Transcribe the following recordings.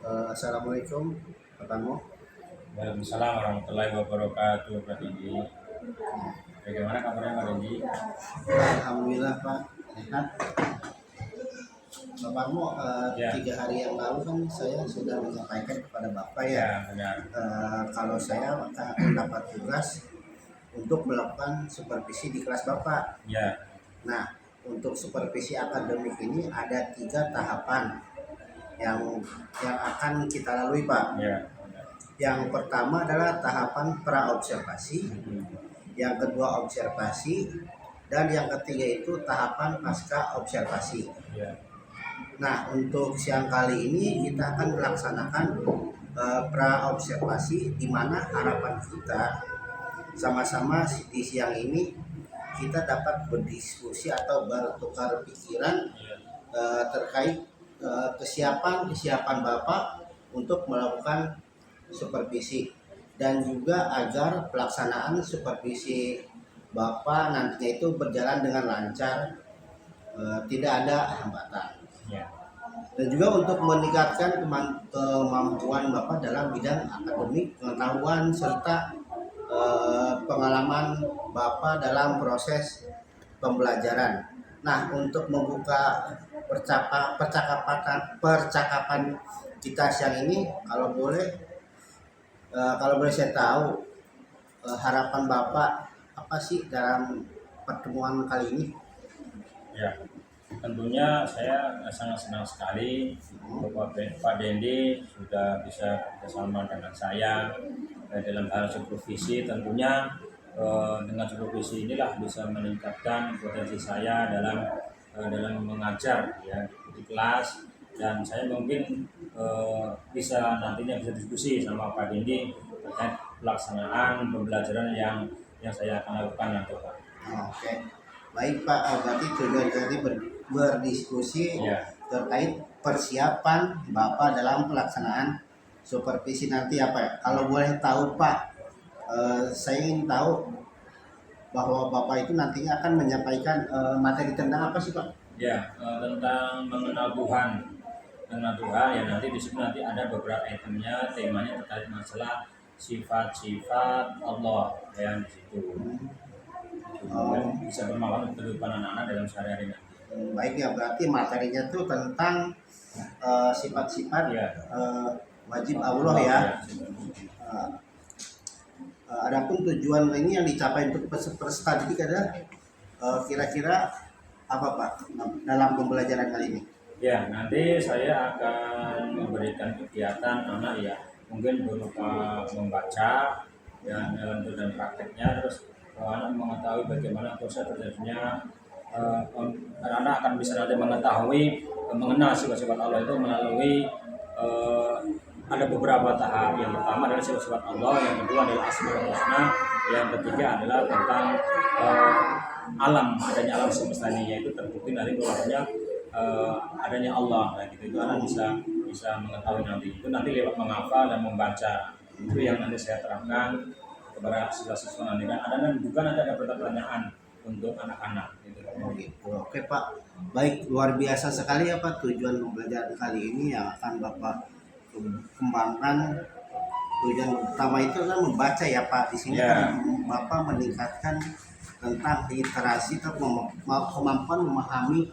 Assalamualaikum, Pak Tamo. Waalaikumsalam warahmatullahi wabarakatuh, Pak Didi. Bagaimana kabarnya Pak Didi? Alhamdulillah Pak, sehat. Pak Tamo, Ya, 3 hari yang lalu kan saya sudah menyampaikan kepada Bapak ya, ya benar. kalau saya akan mendapat tugas untuk melakukan supervisi di kelas Bapak. Ya, Nah, untuk supervisi akademik ini ada 3 tahapan yang akan kita lalui Pak. ya, benar. Yang pertama adalah tahapan pra-observasi, Hmm, yang kedua observasi, dan yang ketiga itu tahapan pasca observasi. ya, Nah, untuk siang kali ini kita akan melaksanakan pra observasi, di mana harapan kita sama-sama di siang ini kita dapat berdiskusi atau bertukar pikiran ya, terkait kesiapan Bapak untuk melakukan supervisi, dan juga agar pelaksanaan supervisi Bapak nantinya itu berjalan dengan lancar, tidak ada hambatan. ya, Dan juga untuk meningkatkan kemampuan Bapak dalam bidang akademik, pengetahuan, serta pengalaman Bapak dalam proses pembelajaran. Nah, untuk membuka percakapan kita siang ini, kalau boleh saya tahu, harapan Bapak apa sih dalam pertemuan kali ini? ya. Tentunya saya sangat senang sekali bahwa Pak Dendi sudah bisa bersama dengan saya dalam hal supervisi. Tentunya dengan supervisi inilah bisa meningkatkan potensi saya dalam mengajar ya di kelas, dan saya mungkin bisa nantinya bisa diskusi sama Pak Dendi terkait pelaksanaan pembelajaran yang saya akan lakukan nanti Pak. Oke, baik Pak. Berarti tujuan tadi berdiskusi Ya, terkait persiapan Bapak dalam pelaksanaan supervisi nanti apa ya? Kalau boleh tahu Pak, saya ingin tahu bahwa Bapak itu nantinya akan menyampaikan materi tentang apa sih Pak? ya, tentang mengenal Tuhan ya, nanti di situ nanti ada beberapa itemnya, temanya terkait masalah sifat-sifat Allah ya di situ. Kemudian Oh, bisa bermanfaat untuk kehidupan anak-anak dalam sehari-hari nanti. baik ya, berarti materinya itu tentang sifat-sifat Ya, wajib Allah Allah ya. ya. Eh, Adapun tujuan ini yang dicapai untuk peserta didik adalah kira-kira apa Pak dalam pembelajaran kali ini? Ya, nanti saya akan memberikan kegiatan anak ya, mungkin berupa membaca dan prakteknya, terus anak mengetahui bagaimana proses terjadinya. Anak akan bisa nanti mengetahui mengenal sifat-sifat Allah itu melalui eh, ada beberapa tahap. Yang pertama adalah sifat-sifat Allah, yang kedua adalah Asmaul Husna, yang ketiga adalah tentang eh, alam, adanya alam semesta ini, yaitu terbukti dari bahwasanya adanya Allah. Nah, gitu itu anak bisa mengetahui nanti. Itu nanti lewat menghafal dan membaca. Itu yang nanti saya terangkan kepada siswa-siswa nanti. Dan juga nanti ada pertanyaan untuk anak-anak gitu. Oh gitu. Oke Pak, baik, luar biasa sekali ya Pak tujuan pembelajaran kali ini yang akan Bapak kembangkan. Tujuan utama itu adalah membaca ya Pak. Di sini Ya, kan Bapak meningkatkan tentang literasi atau kemampuan memahami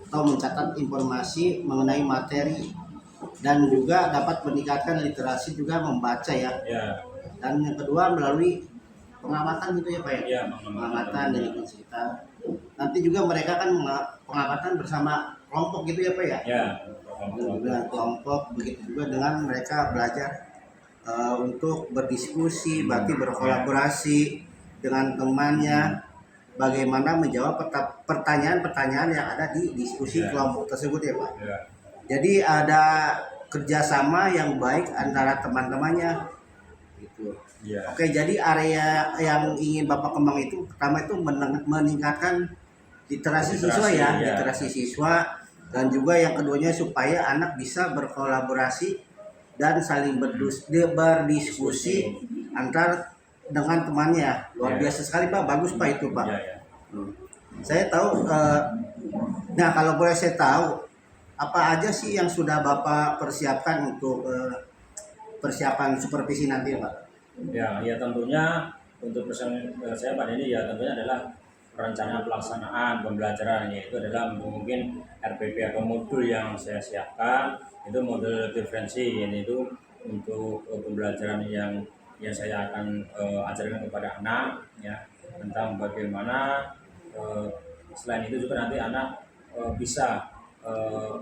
atau mencatat informasi mengenai materi, dan juga dapat meningkatkan literasi juga membaca ya. ya, Dan yang kedua melalui pengamatan gitu ya Pak ya. ya, Pengamatan dari kita. Nanti juga mereka kan pengamatan bersama kelompok gitu ya Pak ya. ya, Dengan kelompok, begitu juga dengan mereka belajar untuk berdiskusi, berarti berkolaborasi dengan temannya, bagaimana menjawab pertanyaan-pertanyaan yang ada di diskusi ya, kelompok tersebut ya Pak. ya, Jadi ada kerjasama yang baik antara teman-temannya gitu. ya, Oke, jadi area yang ingin Bapak kembang itu pertama itu meningkatkan literasi siswa ya, ya, literasi siswa, dan juga yang keduanya supaya anak bisa berkolaborasi dan saling berdiskusi antar dengan temannya. Luar ya, biasa sekali Pak, bagus Pak itu Pak. ya, ya. Saya tahu, nah kalau boleh saya tahu, apa aja sih yang sudah Bapak persiapkan untuk persiapan supervisi nanti, Pak? Ya, ya tentunya untuk saya pada ini ya tentunya adalah perencanaan pelaksanaan pembelajaran, yaitu adalah mungkin RPP atau modul yang saya siapkan itu modul diferensi, yaitu untuk pembelajaran yang saya akan ajarkan kepada anak ya, tentang bagaimana selain itu juga nanti anak bisa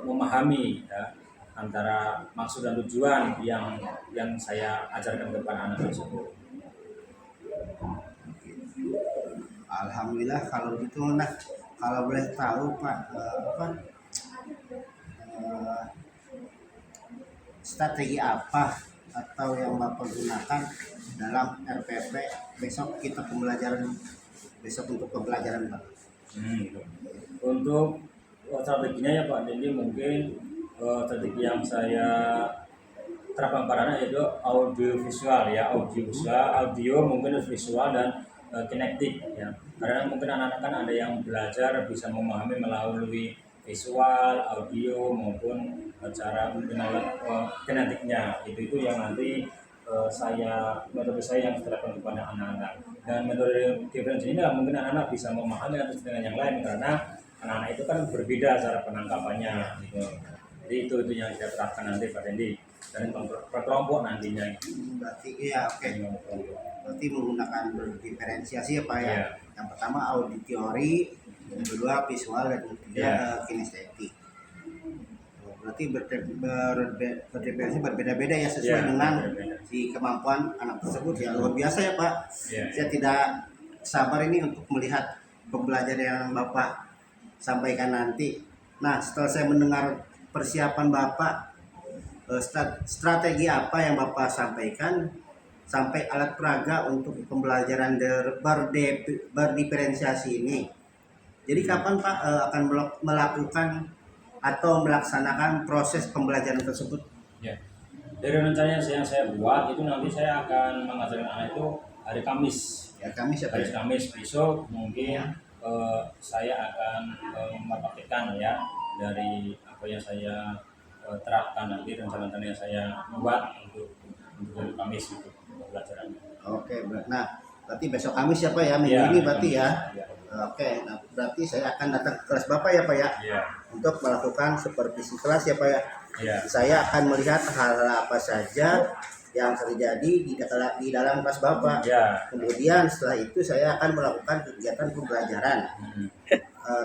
memahami ya, antara maksud dan tujuan yang saya ajarkan kepada anak tersebut. Alhamdulillah kalau gitu. Nah, kalau boleh tahu Pak, eh, strategi apa atau yang Bapak gunakan dalam RPP besok kita pembelajaran besok untuk pembelajaran, Pak? Gitu. Untuk strateginya ya Pak Dendi, mungkin strategi yang saya terapkan pada anak yaitu audio visual ya, audio mungkin visual dan kinetik ya, karena mungkin anak-anak kan ada yang belajar bisa memahami melalui visual, audio maupun cara dengan kinetiknya, itu yang nanti metode saya yang diterapkan kepada anak-anak. Dan metode diferensi ini mungkin anak-anak bisa memahami atas dengan yang lain, karena anak-anak itu kan berbeda cara penangkapannya gitu. Jadi itu yang kita terapkan nanti Pak Dendi, dan per kelompok nantinya. Berarti iya, oke. Berarti menggunakan berdiferensiasi ya Pak ya. Iya. Yang pertama auditory, yang kedua visual, dan yang ketiga kinestetik. Berarti berdiferensiasi berbeda-beda ya sesuai dengan si kemampuan anak tersebut ya. Luar biasa ya Pak. Saya tidak sabar ini untuk melihat pembelajaran yang Bapak sampaikan nanti. Nah, setelah saya mendengar persiapan Bapak, strategi apa yang Bapak sampaikan sampai alat peraga untuk pembelajaran berdiferensiasi ini. Jadi kapan Pak akan melakukan atau melaksanakan proses pembelajaran tersebut? Ya. Dari rencana yang saya buat itu nanti saya akan mengajarkan anak itu hari Kamis. Ya, Kamis ya Pak. Hari Kamis besok mungkin saya akan mempraktikkan ya dari apa yang saya terapkan nanti, rencana-rencana yang saya buat untuk hari Kamis itu pembelajarannya. Oke, nah berarti besok Kamis ya Pak ya, minggu ini berarti ya. Oke, nah berarti saya akan datang ke kelas Bapak ya Pak ya, untuk melakukan supervisi kelas ya Pak ya. Saya akan melihat hal-hal apa saja yang terjadi di dalam kelas Bapak. Kemudian setelah itu saya akan melakukan kegiatan pembelajaran.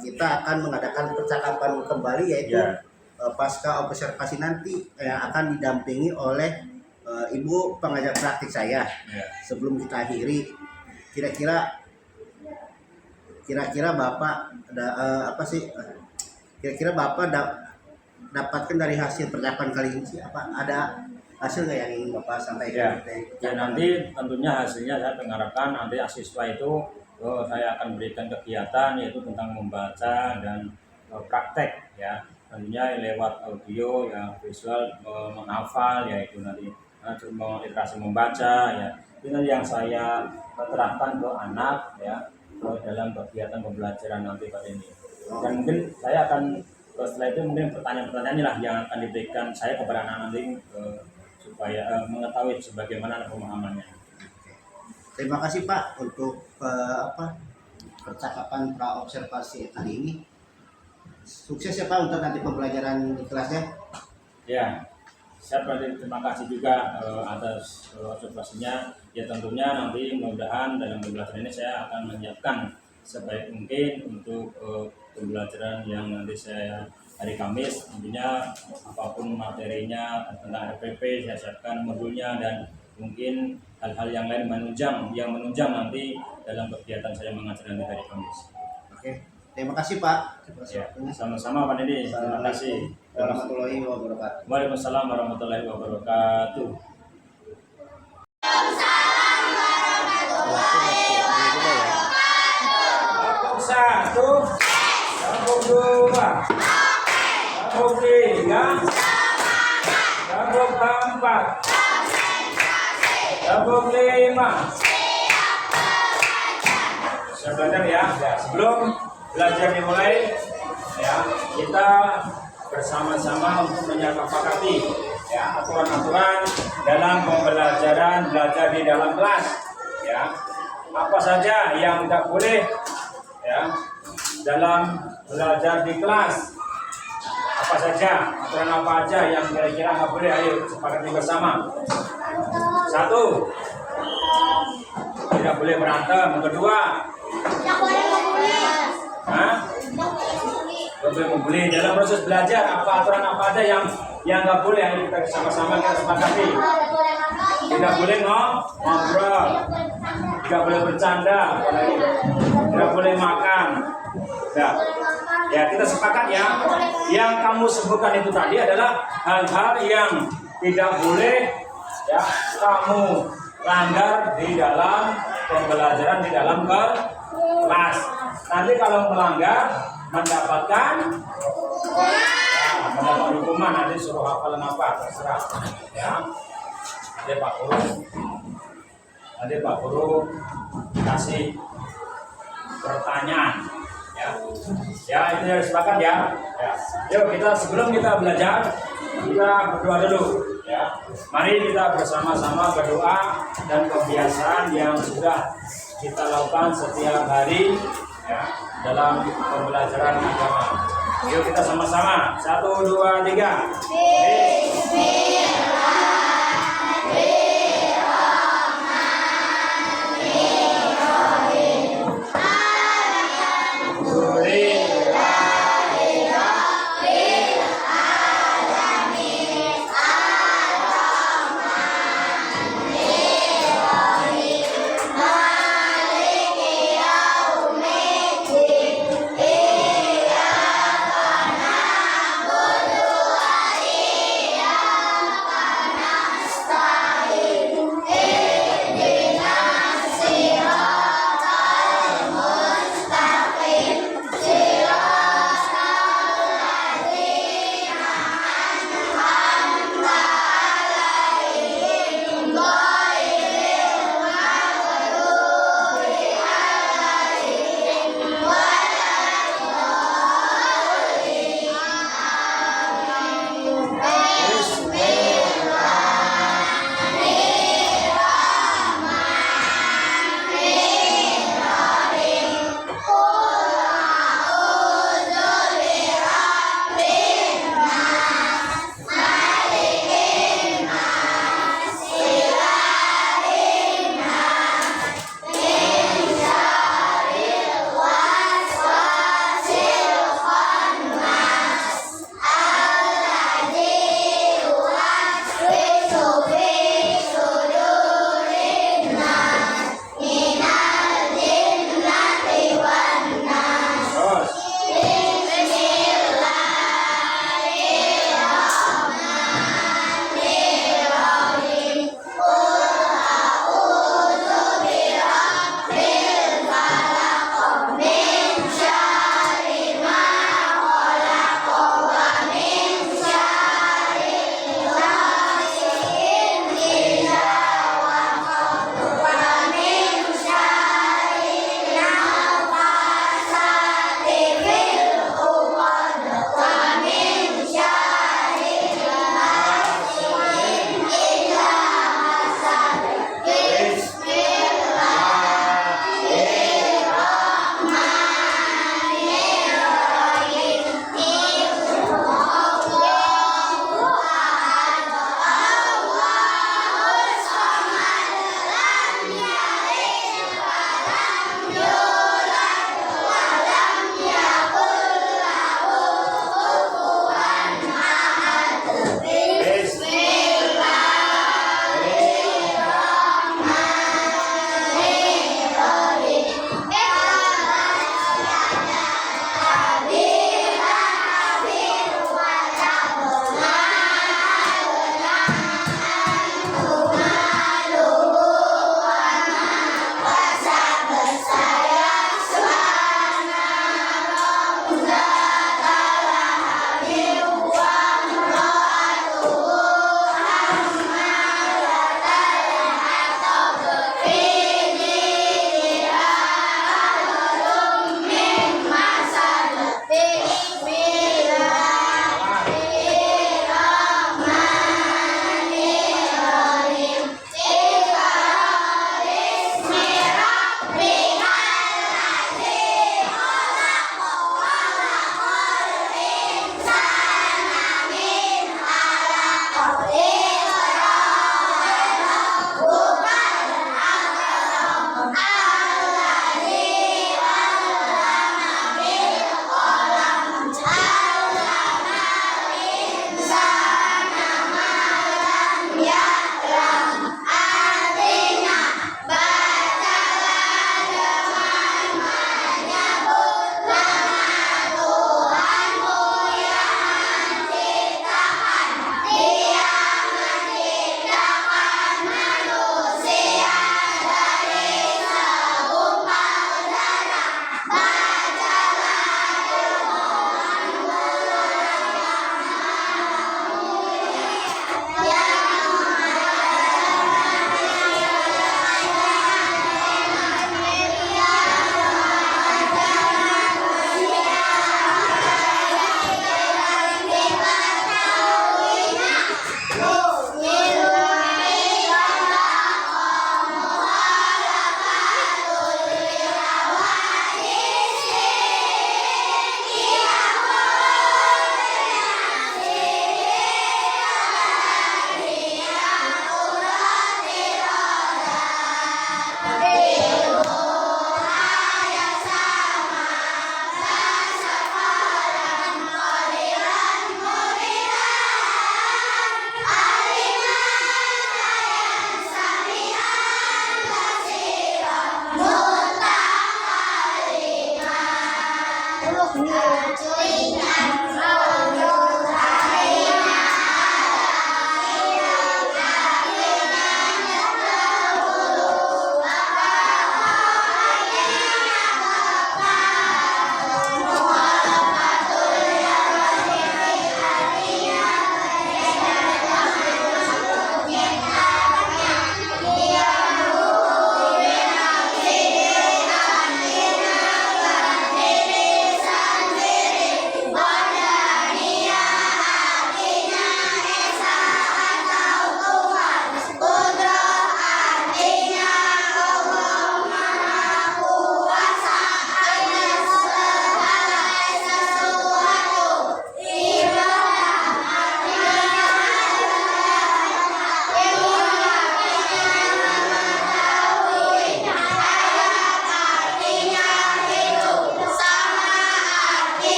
Kita akan mengadakan percakapan kembali, yaitu pasca observasi nanti yang akan didampingi oleh ibu pengajar praktik saya. Sebelum kita akhiri, kira-kira Bapak kira-kira Bapak dapatkan dari hasil percakapan kali ini apa ada hasil nggak yang ingin Bapak sampaikan? Ya nanti tentunya hasilnya saya mengharapkan nanti siswa itu saya akan berikan kegiatan yaitu tentang membaca dan praktek ya, tentunya lewat audio ya, visual menghafal yaitu nanti literasi membaca ya, itu yang saya terapkan ke anak ya dalam kegiatan pembelajaran nanti Pak ini. Dan mungkin saya akan setelah itu mungkin pertanyaan-pertanyaannya lah yang akan diberikan saya kepada anak nanti supaya mengetahui sebagaimana pemahamannya. Terima kasih Pak untuk percakapan praobservasi kali ini. Sukses ya Pak untuk nanti pembelajaran di kelasnya. Ya, saya terima kasih juga atas observasinya. Ya tentunya nanti mudah-mudahan dalam pembelajaran ini saya akan menyiapkan sebaik mungkin untuk pembelajaran yang nanti saya hari Kamis. Tentunya apapun materinya tentang RPP saya siapkan modulnya, dan mungkin hal-hal yang lain yang menunjang nanti dalam kegiatan saya mengajar nanti hari Kamis. Oke, terima kasih Pak. Ya, sama-sama Pak Dedi. Terima kasih. Warahmatullahi wabarakatuh. Waalaikumsalam warahmatullahi wabarakatuh. Satu, sambung dua, sambung tiga, sambung empat, sambung lima. Saya belajar ya. Sebelum belajar dimulai, ya kita bersama-sama untuk menyepakati ya aturan-aturan dalam pembelajaran belajar di dalam kelas ya. Apa saja yang tidak boleh ya dalam belajar di kelas, apa saja aturan apa aja yang kira-kira nggak boleh, ayo sepakati bersama. 1, tidak boleh berantem. Yang kedua, Tidak boleh membuli. Tidak boleh membuli. Dalam proses belajar apa aturan apa aja yang nggak boleh, ayo kita sama-sama kita sepakati. Tidak boleh ngobrol, tidak boleh bercanda, tidak boleh makan. Ya, kita sepakat ya. Yang kamu sebutkan itu tadi adalah hal-hal yang tidak boleh ya kamu langgar di dalam pembelajaran di dalam kelas. Nanti kalau melanggar mendapat hukuman, nanti suruh hafalan apa terserah ya. Nanti Pak Guru kasih pertanyaan ya. Ya, itu harus sepakat ya. Yuk kita sebelum kita belajar kita berdoa dulu ya. Mari kita bersama-sama berdoa dan kebiasaan yang sudah kita lakukan setiap hari ya dalam pembelajaran agama. Yuk kita sama-sama 1, 2, 3.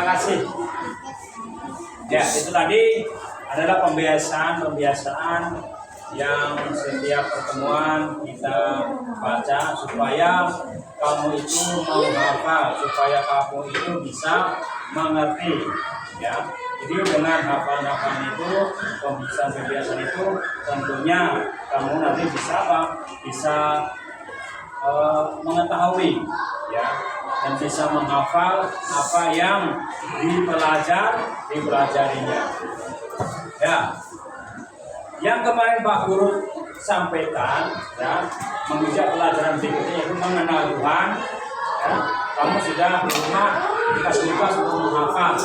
kasih. Ya, itu tadi adalah pembiasaan yang setiap pertemuan kita baca supaya kamu itu menghafal, supaya kamu itu bisa mengerti, ya. Jadi dengan hafal-hafal itu, pembiasaan itu, tentunya kamu nanti bisa apa? Bisa mengetahui, ya, dan bisa menghafal apa yang dipelajarinya. Ya, yang kemarin Pak Guru sampaikan, ya, menginjak pelajaran berikutnya yaitu mengenal Tuhan. Ya, kamu sudah di rumah dikasih tugas untuk menghafal.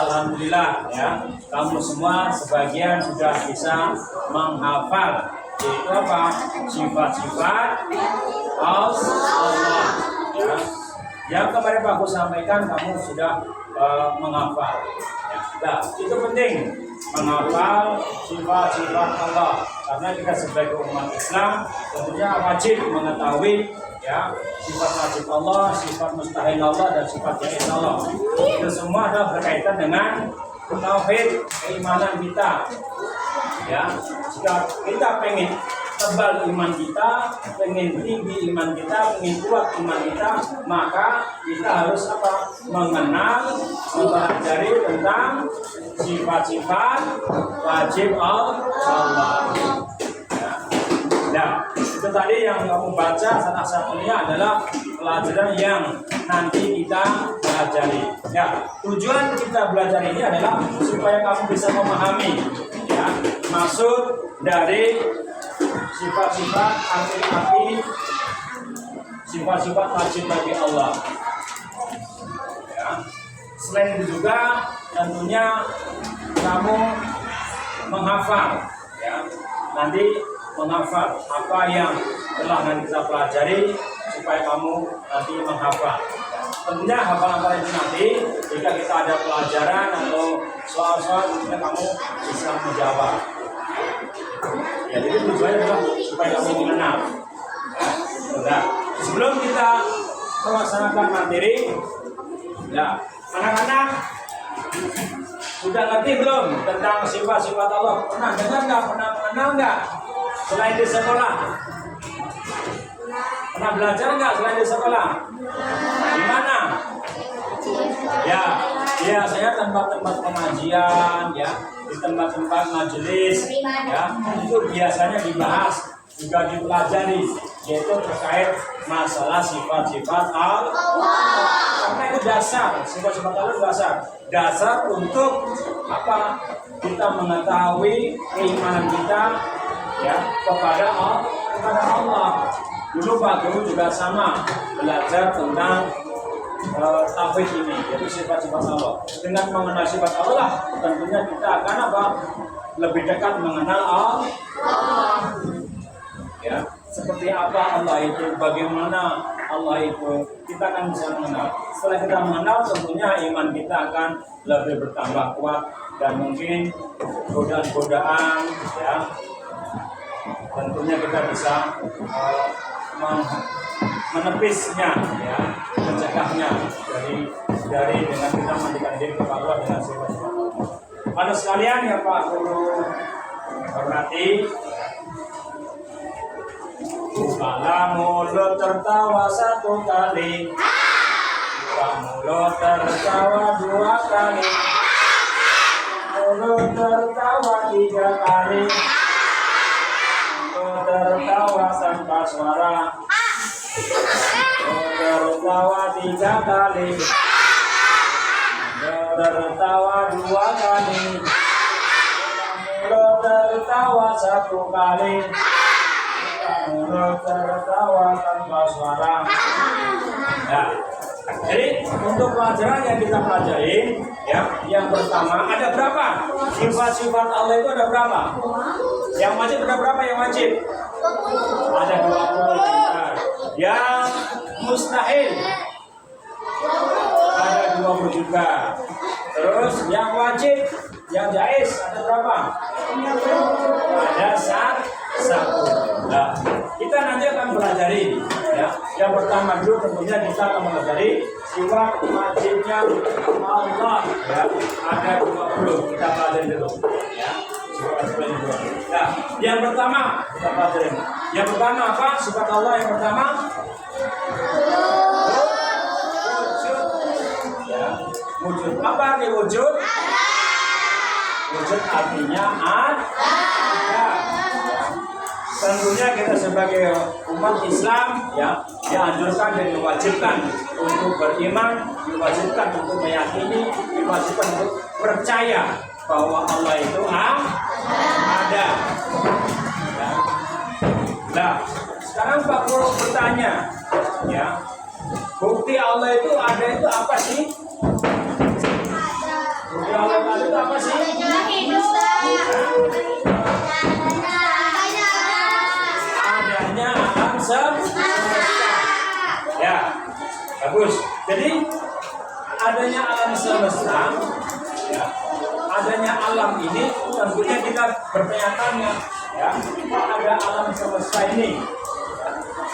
Alhamdulillah, ya, kamu semua sebagian sudah bisa menghafal. Yaitu apa? Sifat-sifat Allah. Ya. Yang kemarin Pak Guru sampaikan kamu sudah menghafal. Ya, nah, itu penting menghafal sifat-sifat Allah, karena kita sebagai umat Islam tentunya wajib mengetahui, ya, sifat wajib Allah, sifat mustahil Allah, dan sifat jaiz Allah. Itu semua adalah berkaitan dengan tauhid keimanan kita. Ya, jika kita pengen tebal iman kita, pengen tinggi iman kita, pengen kuat iman kita, maka kita harus apa? Mengenal, mempelajari tentang sifat-sifat wajib Allah. Ya. Nah, itu tadi yang kamu baca, salah satunya adalah pelajaran yang nanti kita pelajari. Ya, tujuan kita belajar ini adalah supaya kamu bisa memahami, ya, maksud dari sifat-sifat arti sifat-sifat wajib bagi Allah. Ya. Selain itu juga tentunya kamu menghafal, ya, nanti menghafal apa yang telah nanti kita pelajari supaya kamu nanti menghafal. Tentunya hafalan itu nanti jika kita ada pelajaran atau soal-soal, tentunya kamu bisa menjawab. Ya, jadi tujuannya adalah supaya kamu mengenal. Nah, sebelum kita melaksanakan materi, ya, anak-anak sudah ngerti belum tentang sifat-sifat Allah? Pernah dengar nggak? Pernah mengenal nggak? Selain di sekolah, pernah belajar nggak selain di sekolah? Di mana? Ya, biasanya tempat-tempat pengajian, ya, di tempat-tempat majelis, ya, itu biasanya dibahas, juga dipelajari, yaitu terkait masalah sifat-sifat Allah. Karena itu dasar, sifat-sifat Allah itu dasar untuk apa? Kita mengetahui keimanan kita, ya, kepada Allah. Dulu Pak Guru juga sama belajar tentang tauhid ini, yaitu sifat-sifat Allah. Dengan mengenal sifat Allah, tentunya kita akan apa? Lebih dekat mengenal Allah. Ya, seperti apa Allah itu, bagaimana Allah itu, kita akan bisa mengenal. Setelah kita mengenal, tentunya iman kita akan lebih bertambah kuat, dan mungkin godaan-godaan, ya, tentunya kita bisa menepisnya, ya, mencegahnya dari dengan kita mandikan diri kepada Allah dengan sifat-sifat Allah. Pada sekalian yang Pak Guru hormati, bukalah mulut tertawa satu kali, buka mulut tertawa dua kali, mulut tertawa tiga kali, mulut tertawa tanpa suara, mulut tertawa tiga kali, mulut tertawa dua kali, mulut tertawa satu kali, mulut tertawa tanpa suara. Ya. Jadi untuk pelajaran yang kita pelajari, ya, yang pertama ada berapa? Sifat-sifat Allah itu ada berapa? Yang wajib ada berapa yang wajib? Ada 20. Yang mustahil ada 20 juga. Terus yang wajib, yang jaiz ada berapa? Ada 1. Nah, kita nanti akan pelajari ya. Yang pertama dulu tentunya kita akan pelajari sifat wajibnya Allah ya. Ada 20 kita pelajari dulu ya. Sifat wajibnya 20. Nah, yang pertama kita pelajari. Yang pertama apa? Sifat Allah yang pertama wujud. Ya. Wujud. Apa arti wujud? Wujud artinya ada. Tentunya kita sebagai umat Islam ya dianjurkan dan diwajibkan untuk beriman, diwajibkan untuk meyakini, diwajibkan untuk percaya bahwa Allah itu ada. Ya. Nah, sekarang Pak Guru bertanya, ya, bukti Allah itu ada itu apa sih? Bukti Allah itu apa sih? Semesta. Ya, bagus. Jadi adanya alam semesta, ya, adanya alam ini tentunya kita bertanya-tanya, ya, kok ada alam semesta ini?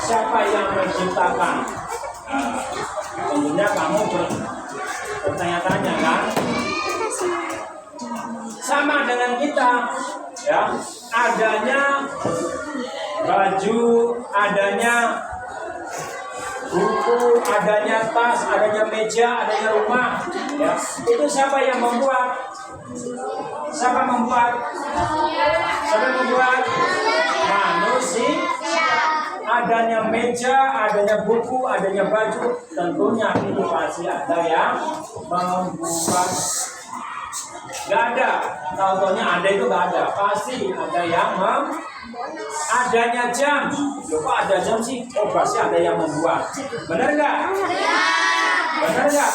Siapa yang menciptakan? Tentunya kamu bertanya-tanya kan? Sama dengan kita, ya, adanya baju, adanya buku, adanya tas, adanya meja, adanya rumah, ya. Itu siapa yang membuat? Siapa membuat? Siapa membuat? Manusia. Adanya meja, adanya buku, adanya baju, tentunya itu pasti ada yang membuat. Gak ada, contohnya ada itu gak ada, pasti ada yang adanya jam. Kok ada jam sih? Oh pasti ada yang membuat. Benar nggak? Benar nggak?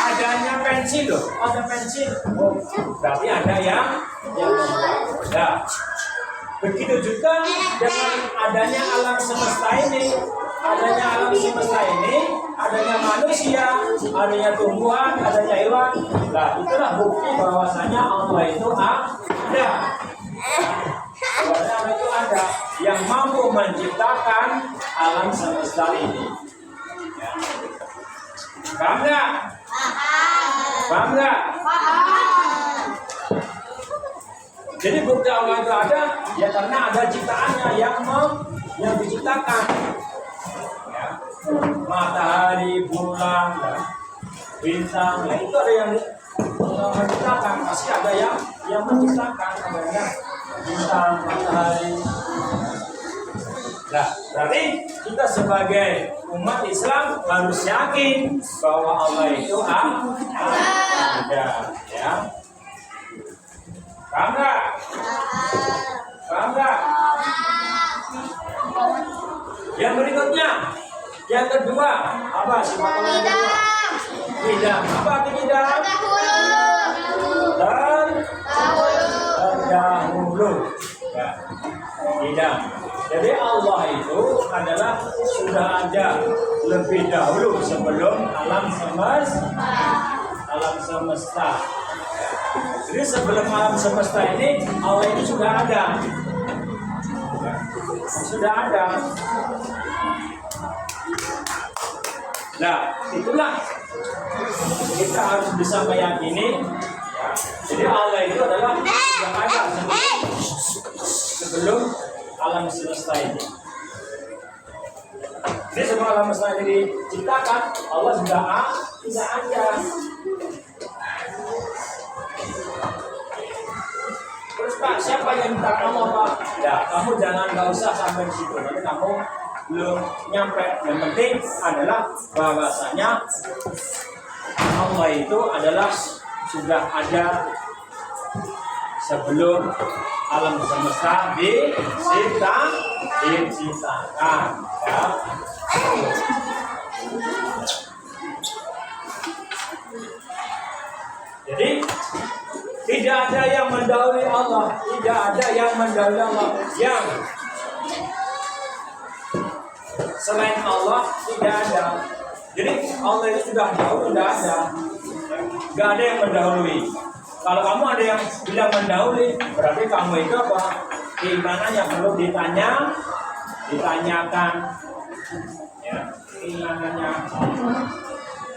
Adanya pensil loh, ada pensil. Oh berarti ada yang membuat. Nah, begitu juga dengan adanya alam semesta ini. Adanya alam semesta ini, adanya manusia, adanya tumbuhan, adanya hewan. Nah, itulah bukti bahwasanya Allah itu ada. Allah itu ada yang mampu menciptakan alam semesta ini. Ya. Paham nggak? Paham nggak? Jadi bukti Allah itu ada, ya karena ada ciptaannya yang diciptakan. Ya. Matahari, bulan, bintang, nah itu ada yang menciptakan. Pasti ada yang menciptakan, adanya bintang, matahari. Nah, berarti kita sebagai umat Islam harus yakin bahwa Allah itu ada, ya. Paham nggak? Paham nggak? Yang berikutnya, yang kedua, apa sifat Allah yang kedua? Tidak. Apa arti tidak? Terdahulu. Ya. Tidak. Jadi Allah itu adalah sudah ada lebih dahulu sebelum alam semesta. Jadi sebelum alam semesta ini Allah itu sudah ada. Sudah ada. Nah, itulah kita harus bisa meyakini. Jadi Allah itu adalah sudah ada sebelum alam semesta ini. Jadi sebelum alam semesta ini diciptakan, Allah sudah ada. Terus Pak, siapa yang minta kamu Pak? Ya, kamu nggak usah sampai di situ. Nanti kamu belum nyampe. Yang penting adalah bahwasanya Allah itu adalah sudah ada sebelum alam semesta diciptakan. Ya. Jadi tidak ada yang mendahului Allah, tidak ada yang mendahului Allah. Yang selain Allah tidak ada. Jadi Allah itu sudah jauh, sudah ada. Gak ada yang mendahului. Kalau kamu ada yang bilang mendahului, berarti kamu itu apa? Keimanannya perlu ditanya ditanyakan ya keinginannya.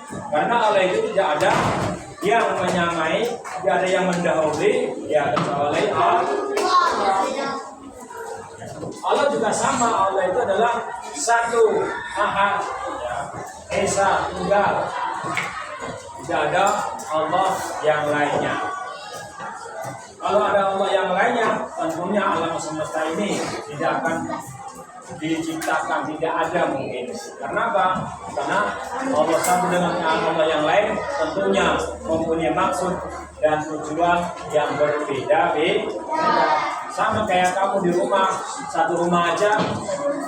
Karena Allah itu tidak ada yang menyamai, tidak ada yang mendahului ya kecuali Allah juga sama. Allah itu adalah satu, ahad, ya, esa, tunggal. Tidak ada Allah yang lainnya. Kalau ada Allah yang lainnya, tentunya alam semesta ini tidak akan diciptakan, tidak ada mungkin. Karena apa? Karena Allah satu dengan Allah yang lain tentunya mempunyai maksud dan tujuan yang berbeda-beda. Sama kayak kamu di rumah, satu rumah aja,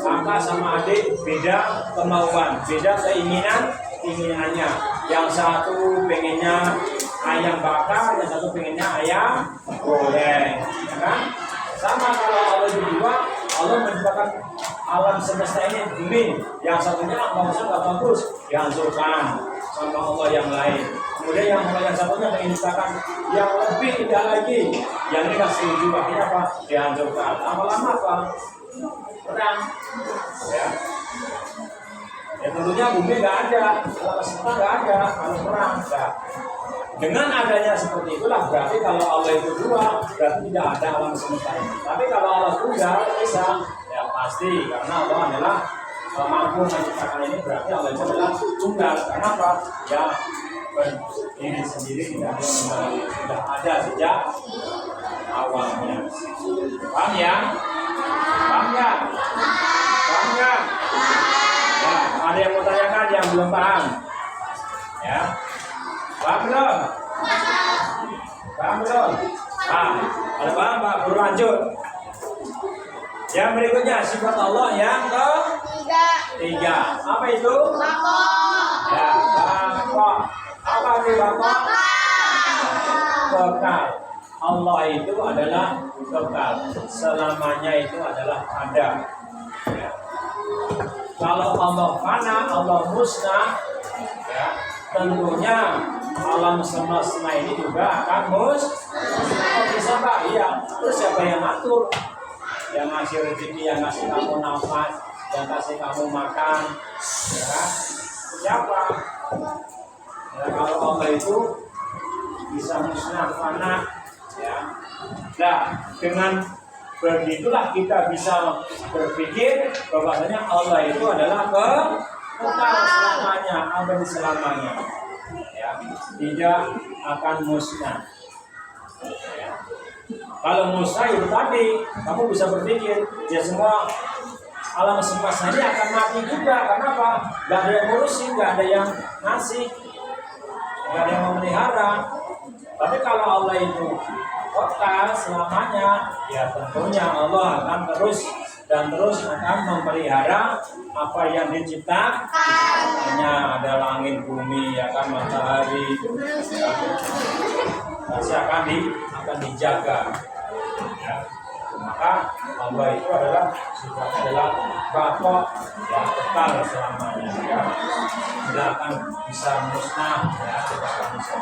kakak sama adik beda kemauan, beda keinginannya. Yang satu pengennya ayam bakar, yang satu pengennya ayam goreng, ya kan? Sama kalau Allah berdua, Allah menciptakan alam semesta ini bumi, yang satunya bagus nggak bagus, dihancurkan sama Allah yang lain. Kemudian yang Allah yang satunya menciptakan yang lebih indah lagi, yang ini nggak setuju, akhirnya apa? Dihancurkan. Lama-lama apa? Perang, ya. Ya tentunya bumi nggak ada, alam semesta nggak ada, kalau perang nggak. Dengan adanya seperti itulah berarti kalau Allah itu dua, berarti tidak ada alam semesta ini. Tapi kalau Allah tunggal bisa, ya pasti karena Allah adalah mampu menciptakan ini, berarti Allah itu adalah tunggal. Karena apa? Ya ini sendiri tidak ada sejak awalnya. Paham ya? Paham ya? Paham ya? Ya, ada yang mau tanyakan yang belum paham? Ya. Paham belum? Paham belum? Ada paham Pak? Berlanjut. Yang berikutnya sifat Allah yang ketiga. Apa itu? Ya, bako. Apa itu bako? Kekal. Allah itu adalah kekal. Selamanya itu adalah ada. Ya. Kalau Allah fana, Allah musnah, ya, tentunya alam semesta ini juga akan bisa Pak, iya. Terus siapa yang ngatur? Yang ngasih rezeki, yang ngasih kamu nafas, yang kasih kamu makan, ya. Siapa? Ya, kalau Allah itu bisa musnah fana, ya. Nah, dengan begitulah kita bisa berpikir bahwasanya Allah itu adalah kekal selamanya, abadi selamanya, ya, tidak akan musnah. Ya. Kalau musnah itu tadi, kamu bisa berpikir, ya semua alam semesta ini akan mati juga. Kenapa? Gak ada yang ngurusin, gak ada yang ngasih, gak ada yang memelihara. Tapi kalau Allah itu kekal selamanya, ya tentunya Allah akan terus akan memelihara apa yang diciptakannya. Ada langit, bumi, ya kan, matahari, ya, masih akan dijaga. Ya. Maka Allah itu adalah sifatnya adalah bako, ya, kekal selamanya, ya, tidak akan bisa musnah, ya, tidak akan bisa.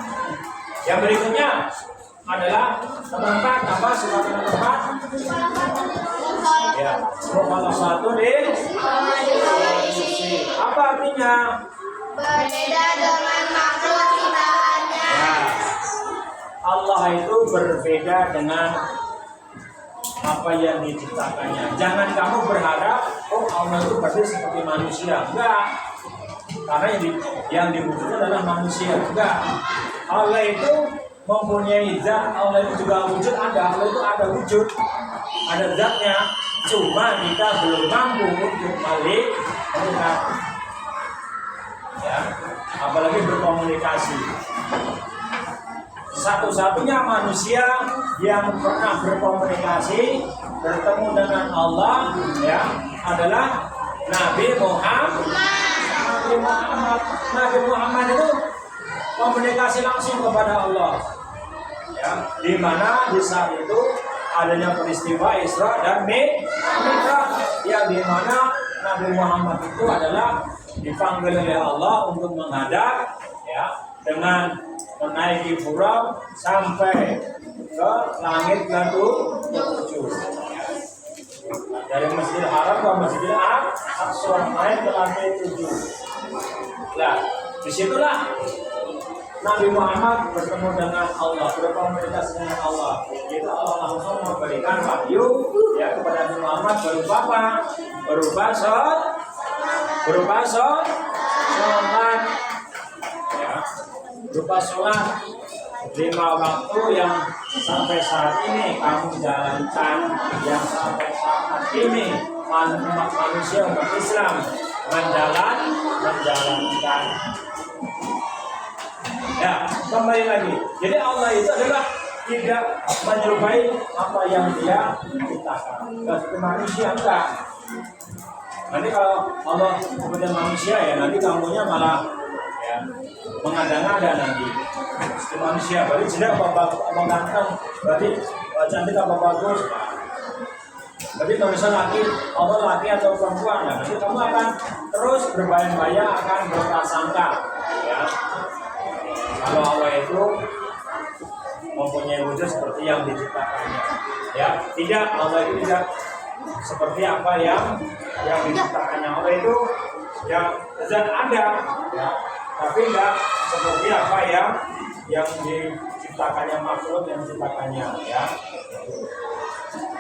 Yang berikutnya adalah tempat, apa sifatnya tempat? Ya, salah satu di apa artinya? Berbeda dengan makhluk ciptaannya. Ya, Allah itu berbeda dengan apa yang diciptakannya. Jangan kamu berharap, oh Allah itu berarti seperti manusia. Enggak. Karena yang diwujudkan adalah manusia. Enggak. Allah itu mempunyai zat, Allah itu juga wujud ada. Allah itu ada wujud, ada zatnya. Cuma kita belum mampu untuk melihat, ya, apalagi berkomunikasi. Satu-satunya manusia yang pernah berkomunikasi, bertemu dengan Allah, ya, adalah Nabi Muhammad. Nabi Muhammad itu komunikasi langsung kepada Allah, ya, di mana di saat itu adanya peristiwa Isra dan Mi'raj, yang di mana Nabi Muhammad itu adalah dipanggil oleh Allah untuk menghadap, ya, dengan menaiki buraq sampai ke langit ke-7. dari Masjidil Haram ke Masjidil Aqsa, naik ke lantai 7. Nah, disitulah Nabi Muhammad bertemu dengan Allah, berkomunikasi dengan Allah. Itu Allah langsung memberikan wahyu ya kepada Nabi Muhammad berupa apa? Berupa sholat, ya, berupa sholat 5 waktu yang sampai saat ini kamu jalankan, yang sampai saat ini manusia umat Islam menjalankan. Ya, kembali lagi. Jadi Allah itu adalah tidak menyerupai apa yang Dia ciptakan. Seperti manusia enggak. Nanti kalau Allah seperti manusia ya, nanti kamunya malah ya mengada-ngada nanti. Seperti manusia, berarti jelek apa ganteng, berarti cantik apa bagus. Berarti kalau misalnya laki atau perempuan, nah, nanti kamu akan terus berbayang-bayang, akan berprasangka. Ya. Kalau Allah itu mempunyai wujud seperti yang diciptakannya, ya tidak, Allah itu tidak seperti apa yang diciptakannya. Allah itu yang zat ada, ya, tapi tidak seperti apa yang diciptakannya, makhluk yang diciptakannya, ya.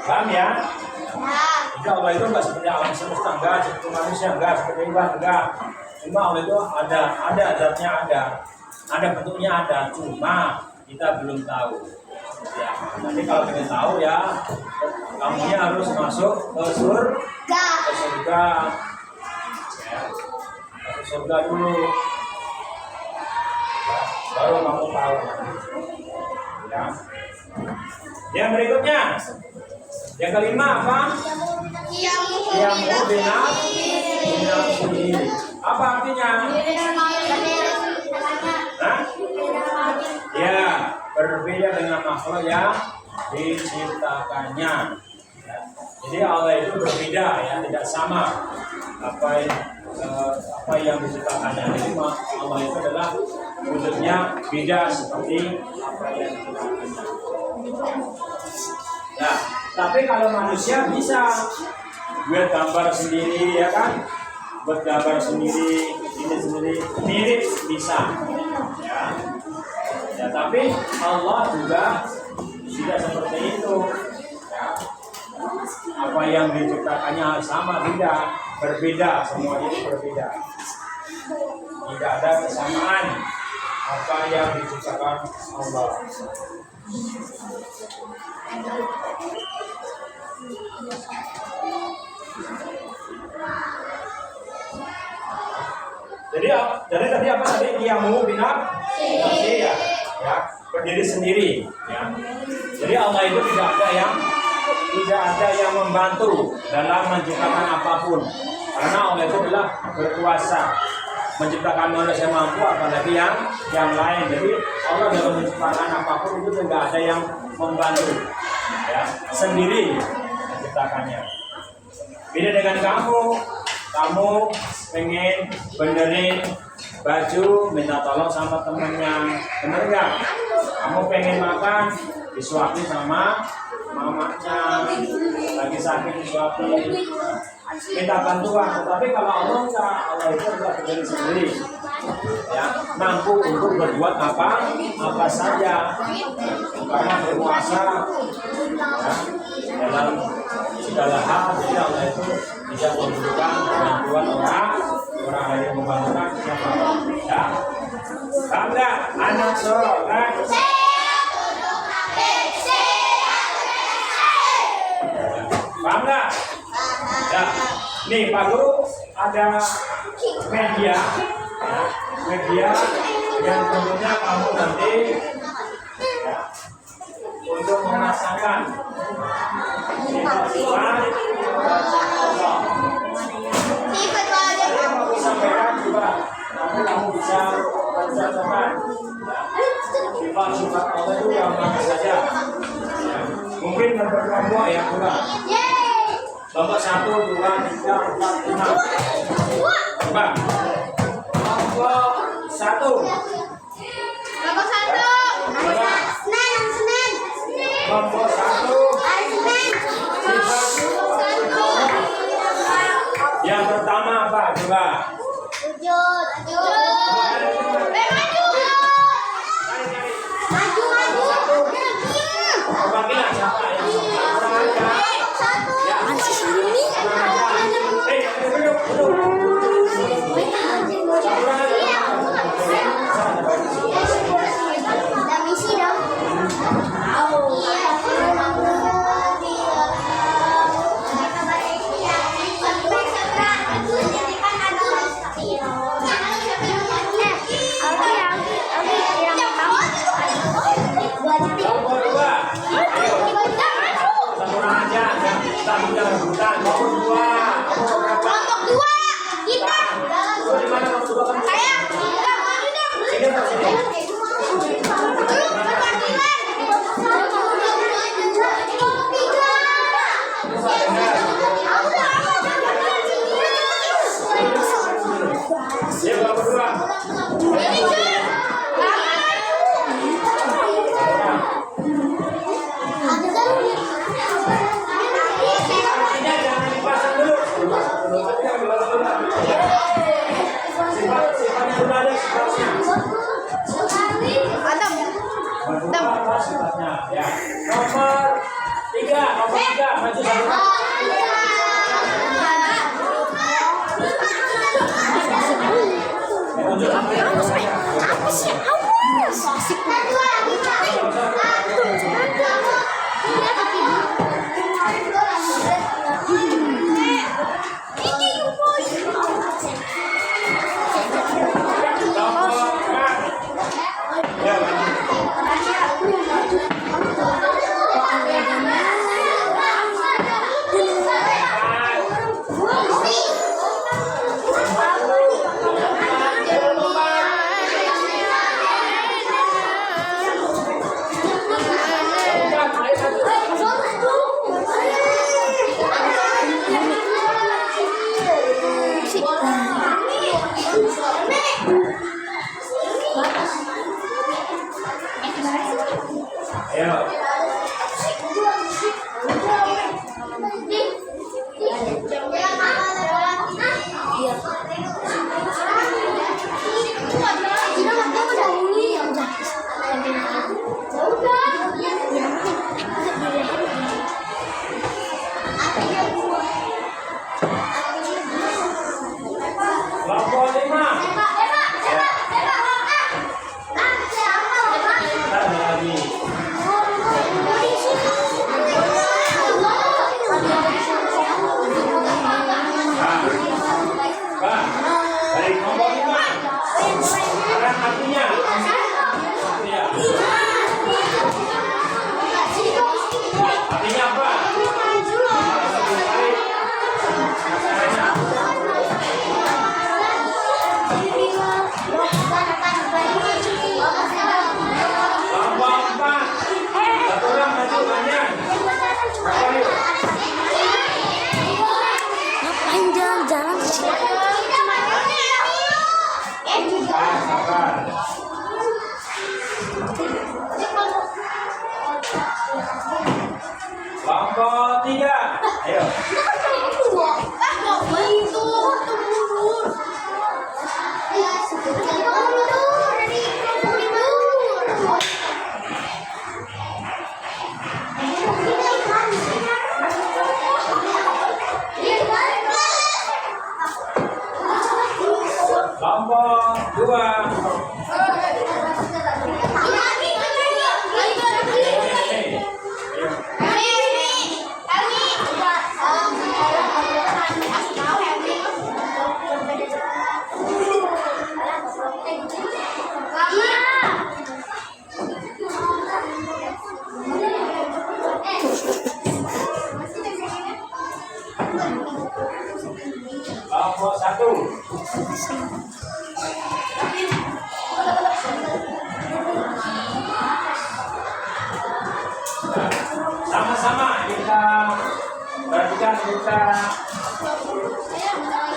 Paham ya? Jadi Allah itu enggak seperti alam semesta, enggak seperti manusia, enggak seperti hewan, enggak. Cuma Allah itu ada zatnya ada bentuknya ada, cuma kita belum tahu. Ya, nanti kalau kita tahu ya, kamunya harus masuk ke surga. Ya, ke surga dulu. Ya, baru kamu tahu. Ya. Yang berikutnya, yang kelima apa? Yang binafsihi. Apa artinya? Ya, berbeda dengan makhluk yang diciptakannya. Ya. Jadi Allah itu berbeda, ya, tidak sama apa yang diciptakannya. Jadi Allah itu adalah wujudnya beda seperti apa yang diciptakannya. Nah, tapi kalau manusia bisa buat gambar sendiri, ya kan? Buat gambar sendiri, ini sendiri, mirip bisa. Ya, tapi Allah juga tidak seperti itu. Ya. Apa yang diciptakannya sama tidak, berbeda, semuanya itu berbeda. Tidak ada kesamaan apa yang diciptakan Allah. Jadi tadi apa tadi? Qiyamuhu binafsihi, ya, berdiri sendiri, ya. Jadi Allah itu tidak ada yang membantu dalam menciptakan apapun, karena Allah itu adalah berkuasa menciptakan manusia mampu, apalagi yang lain. Jadi Allah dalam menciptakan apapun itu tidak ada yang membantu, ya, sendiri menciptakannya. Beda dengan kamu pengen benerin baju, minta tolong sama temennya, bener nggak? Kamu pengen makan, disuapin sama mamanya, lagi sakit disuapin, minta bantuan. Tapi kalau Allah enggak, Allah itu adalah berdiri sendiri, ya, mampu untuk berbuat apa saja, karena berkuasa, ya, dalam segala hal. Jadi Allah itu bisa memberikan bantuan orang lain yang membantukan siapa, ya. Bangga anak sholat. Bangga. Ya. Nih Pak Guru, ada media yang tentunya kamu nanti, ya, untuk merasakan sifat-sifat Allah. Kamu sampaikan juga, kamu bisa mencatatkan sifat-sifat Allah itu yang mana saja. Ya. Mungkin nomor kelompok yang kurang. Kelompok 1, 2, 3, 4, 5. Coba. Kelompok 1. Kelompok 1. Sifat Kedua. Sujud. Maju. Perwakilan siapa yang Satu. Ada misi dong. Kelompok dua. Satu orang aja. Satu jangan rebutan. Kelompok dua. Kelompok dua kita. Di mana kelompok dua kamu? Saya kita maju dong. Sini atau sini? Ya, kelompok dua. Kakinya jangan dipasang dulu. Sifatnya dulu ada sifatnya. Sifatnya. Ya. Nomor tiga maju satu. Nomor empat. Ya, maju. Ayo. Kelompok lima. Kita ada lagi. Pak, dari kelompok lima. Sekarang artinya. Ya. Artinya apa? Kelompok empat. Satu orang maju banyak. Ayo. Ngapain jalan-jalan ke sini? Sabar. Kelompok tiga. Ayo. Kelompok dua. Kelompok satu. Sama-sama kita perhatikan, kita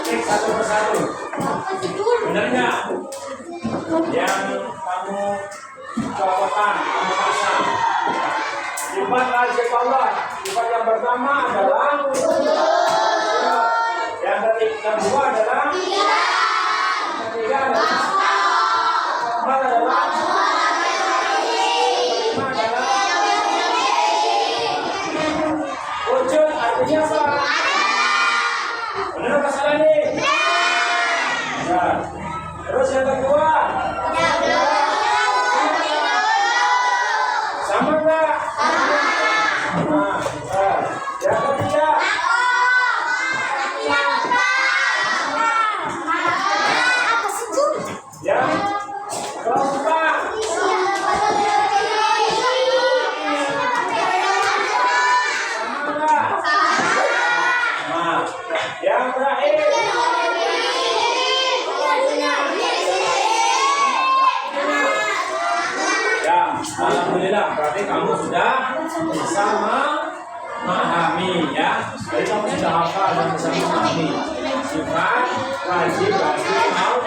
cek satu persatu. Benarnya yang kamu copotan, kamu pasang. Sifat wajib Allah. Sifat yang pertama adalah yang kedua adalah Yang ketiga. Apa sih itu? Yang keempat. Nah, yang terakhir. Ya, alhamdulillah. Berarti kamu sudah bisa memahami ya. Jadi kamu sudah hafal dan bisa memahami sifat wajib, mau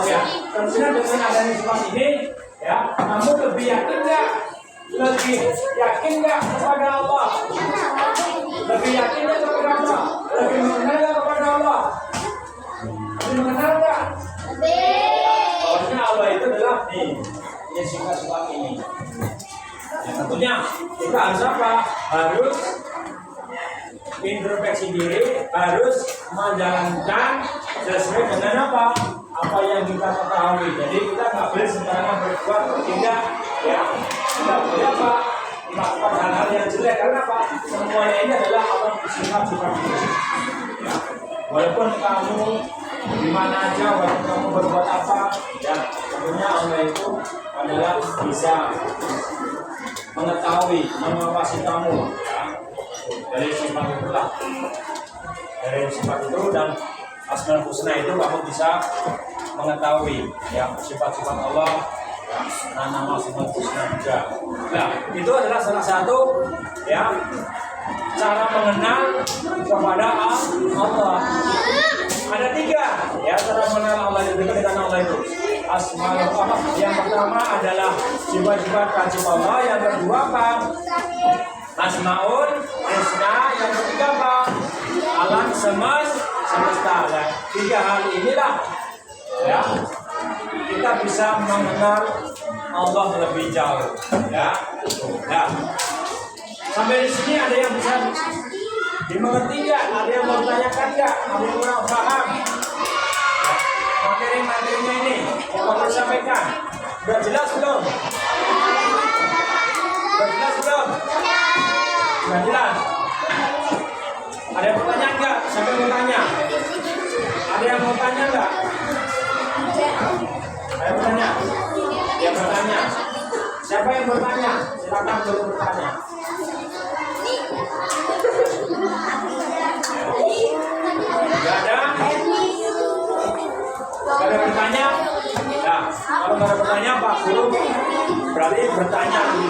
ya. Tentunya dengan adanya sifat ini, ya, kamu lebih yakin nggak? Lebih yakin nggak kepada Allah? Lebih yakin nggak kepada Allah? Lebih mengenal nggak kepada Allah? Lebih mengenal nggak? Bahwasanya Allah itu adalah ini sifat-sifat ini. Ya, tentunya kita harus apa? Harus introspeksi diri, harus menjalankan sesuai dengan apa? Apa yang kita ketahui. Jadi kita nggak boleh sembarangan berbuat tidak, ya. Tidak boleh apa? Melakukan hal-hal yang jelek. Karena apa? Semuanya ini adalah Allah sifat-sifat ini. Ya. Walaupun kamu di mana aja, walaupun kamu berbuat apa, ya tentunya Allah itu adalah bisa mengetahui, mengawasi kamu, ya. Dari sifat itulah, dari sifat itu dan Asmaul Husna itu kamu bisa mengetahui ya sifat-sifat Allah, ya, nama sifat Husna juga. Nah, itu adalah salah satu ya cara mengenal kepada Allah. Ada 3 ya cara mengenal Allah itu dengan Allah itu. Asmaul Husna yang pertama adalah sifat-sifat wajib Allah, yang kedua apa? Asmaul Husna, yang ketiga apa? Alam semesta. Nah, 3 hal inilah ya kita bisa mengenal Allah lebih jauh ya. Nah, sampai di sini ada yang bisa dimengerti nggak? Ada yang mau ditanyakan nggak? Ada yang kurang paham? Ya, materi-materinya ini yang mau disampaikan sudah jelas belum? Sudah jelas belum? Sudah jelas? Ada yang pertanyaan nggak? Siapa yang mau tanya? Ada yang mau tanya nggak? Ada yang bertanya? Yang bertanya? Siapa yang bertanya? Silakan bertanya. Gak ada? Gak ada bertanya? Nah, kalau gak ada bertanya, Pak Guru berarti bertanya dulu.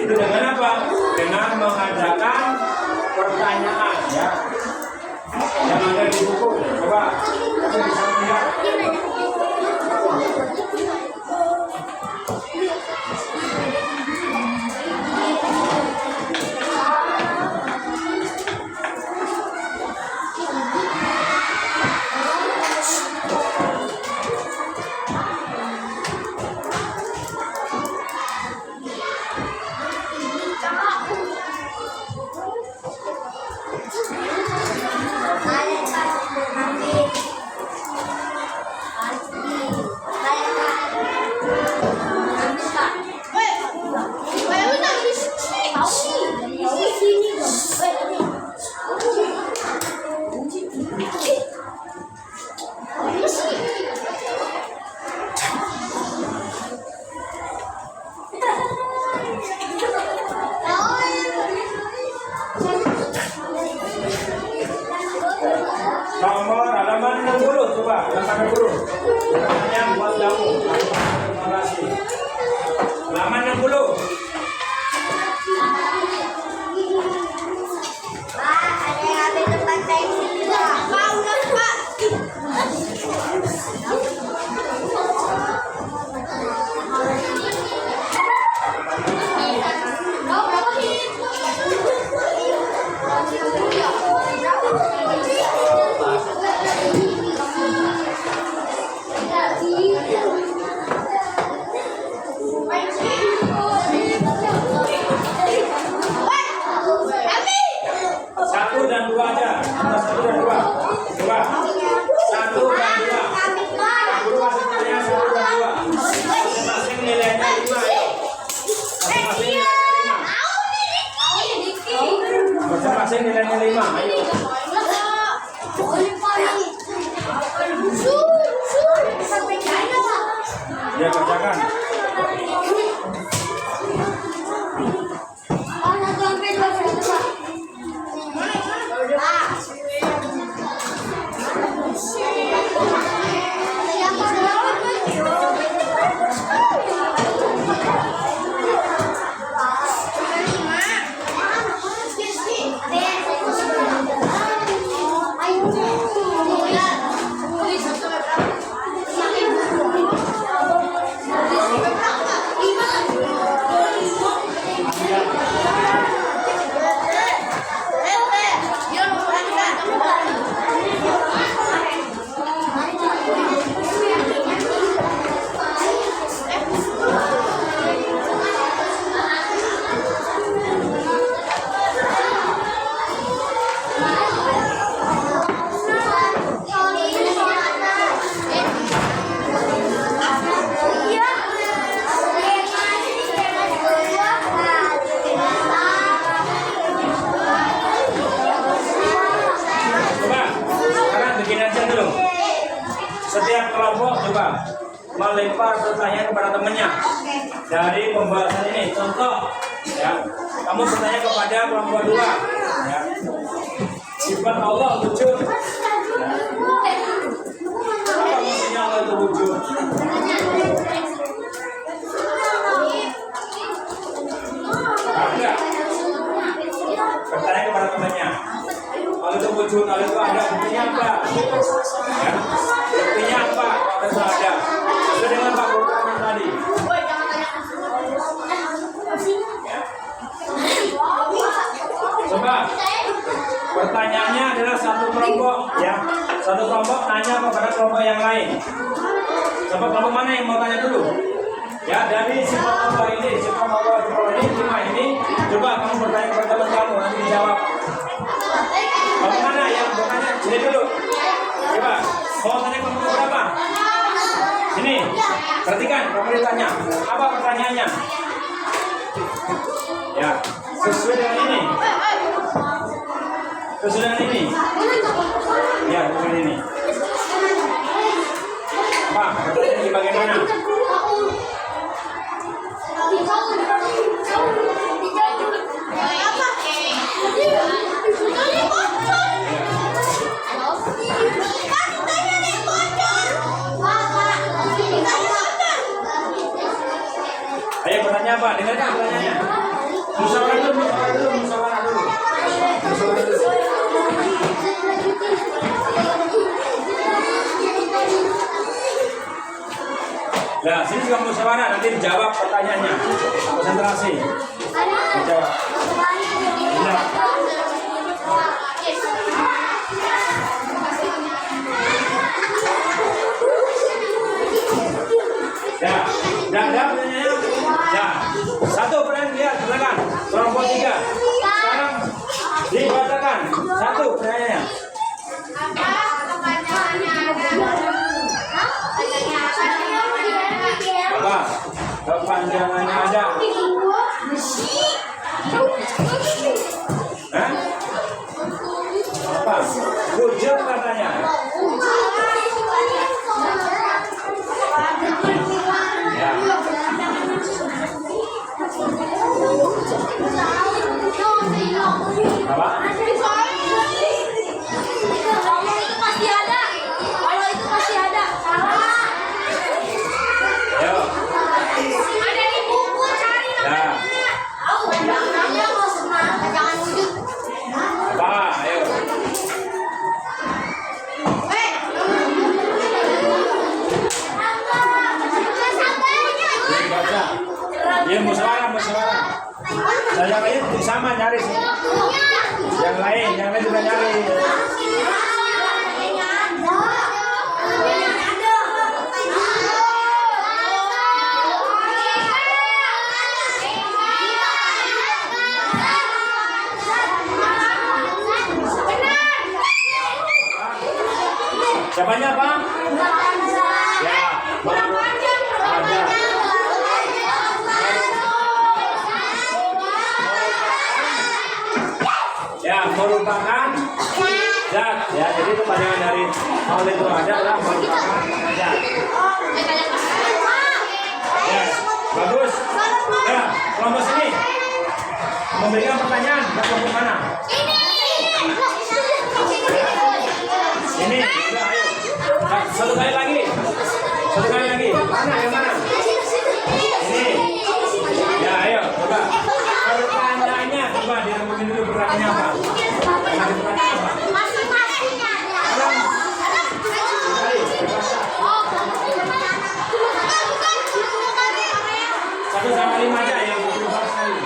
Itu dengan apa? Dengan mengadakan pertanyaan ya. Yang ada di buku. Coba kita bisa melihat. Nomor halaman 60 coba, halaman 60. Pertanyaan buat kamu. Terima kasih. Halaman 60. Pak, ada yang ambil tempat saya sini, Pak. Pak, udah, Pak. Kau berapa sih? ayo. Ya kerjakan. Setiap kelompok coba melempar pertanyaan kepada temannya dari pembahasan ini. Contoh, ya, kamu bertanya kepada kelompok 2, ya, sifat Allah wujud. Ya. Apa maksudnya Allah itu wujud? Ada. Bertanya kepada temannya. Allah itu wujud, Allah itu ada, buktinya apa? Ya. Buktinya apa? Kalau itu ada. Sesuai dengan Pak Quran tadi. Ya. Coba. Pertanyaannya adalah satu kelompok, ya. Satu kelompok tanya kepada kelompok yang lain. Coba kelompok mana yang mau tanya dulu? Ya, dari sifat Allah ini, sifat Allah ini, cuma ini. Coba kamu bertanya kepada teman kamu, nanti dijawab. Kelompok mana yang bertanya? Sini dulu. Coba. Mau tanya kelompok berapa? Sini. Perhatikan, kamu ditanya. Apa pertanyaannya? Ya, sesuai dengan ini. Sesuai dengan ini. Ya, sesuai ini. Apa? Pertanyaannya di bagian mana? Ayo pertanyaan apa? Dengarkan pertanyaannya. Musyawarah dulu. Nah, sini juga musyawarah, nanti dijawab pertanyaannya. Konsentrasi. Dijawab. Benar. Ya, ada pertanyaannya. Ya, satu pertanyaan lihat, silakan. Kelompok 3. Sekarang dibacakan satu pertanyaannya. Apa? Kepanjangannya ada. Hah? Apa? Wujud katanya. Ya. Apa? Allah itu pasti ada. Allah itu pasti ada. Ayo. Ada di buku, cari Ya. namanya. Mau semangat, jangan wujud. Apa? Ayo. Baca. Iya, musyawarah. Saya lain sama nyari sih. Yang lain juga nyari. Siapanya apa? Ya, ada. Ya, merupakan zat ya. Jadi kepanjangan dari Maulid Rohada adalah merupakan zat. Ya, bagus. Ya, kelompok sini memberikan pertanyaan ke kelompok mana? Ini, sudah, ayo. Nah, satu kali lagi. Mana yang mana? Ini. Ya, ayo, coba. Pertanyaannya, coba dirangkumin dulu pertanyaannya apa? Pertanyaan apa? Satu sama 5 aja yang berubah sekali.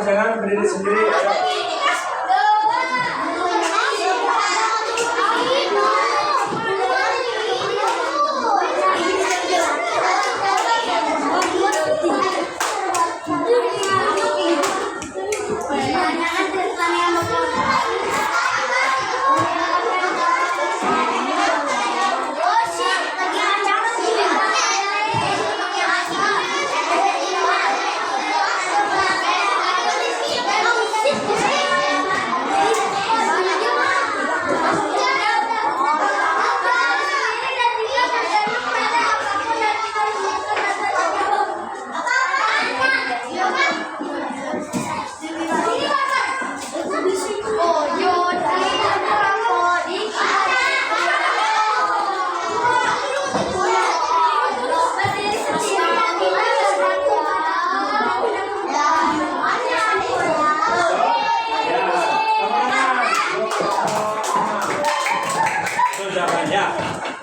Jangan berdiri sendiri.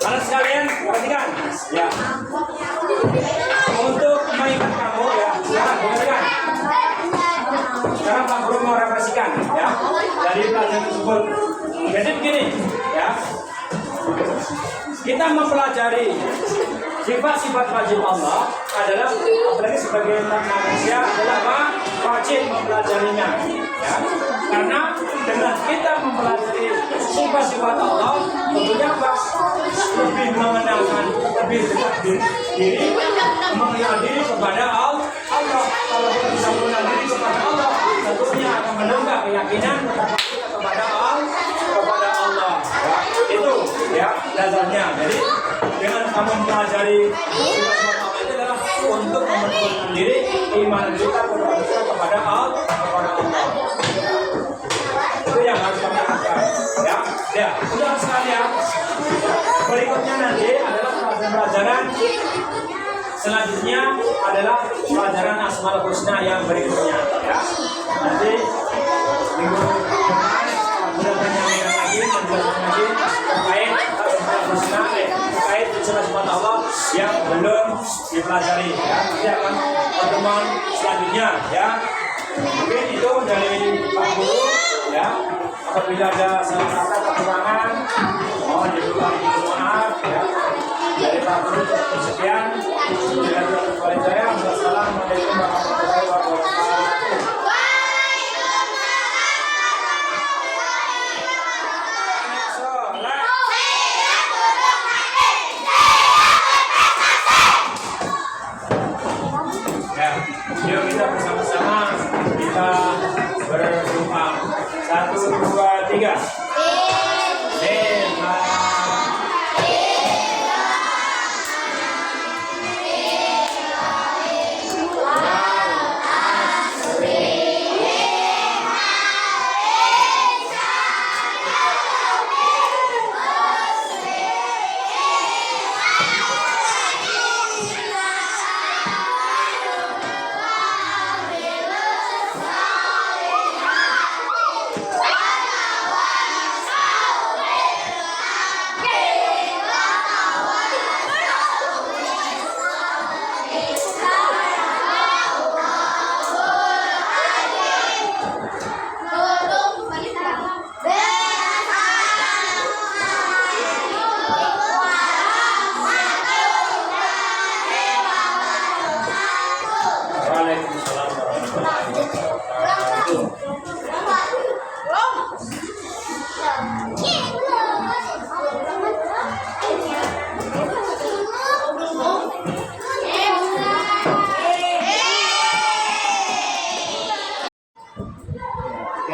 Anak sekalian, perhatikan ya. Untuk mengingat kamu ya, sekarang perhatikan. Sekarang Pak Guru mau refleksikan ya dari pelajaran tersebut. Jadi begini ya, kita mempelajari sifat-sifat wajib Allah adalah, apalagi sebagai manusia adalah apa? Wajib mempelajarinya ya. Karena dengan kita mempelajari sifat-sifat Allah, tentunya apa? Lebih mengenalkan, lebih dekat diri, mengenal diri kepada Allah. Kalau kita bisa mengenal diri kepada Allah, tentunya akan menambah keyakinan kita kepada Allah. Ya, itu ya dasarnya. Jadi dengan kamu mempelajari sifat-sifat Allah itu adalah untuk memenuhi diri iman kita kepada Allah. Itu yang harus kami lakukan. Ya, sudah sekalian. Berikutnya nanti adalah pelajaran selanjutnya adalah pelajaran Asmaul Husna yang berikutnya. Ya, nanti minggu depan sudah menyampaikan lagi menjelaskan lagi terkait Asmaul Husna, terkait sifat-sifat Allah yang belum dipelajari. Ya, nanti akan pertemuan selanjutnya. Ya, mungkin itu dari Pak Guru. Ya, apabila ada salah kata kekurangan, mohon maaf ya. Dari Pak Guru sekian. Assalamualaikum warahmatullahi wabarakatuh. Ya, yuk kita bersama-sama kita berdoa. 1, 2, 3.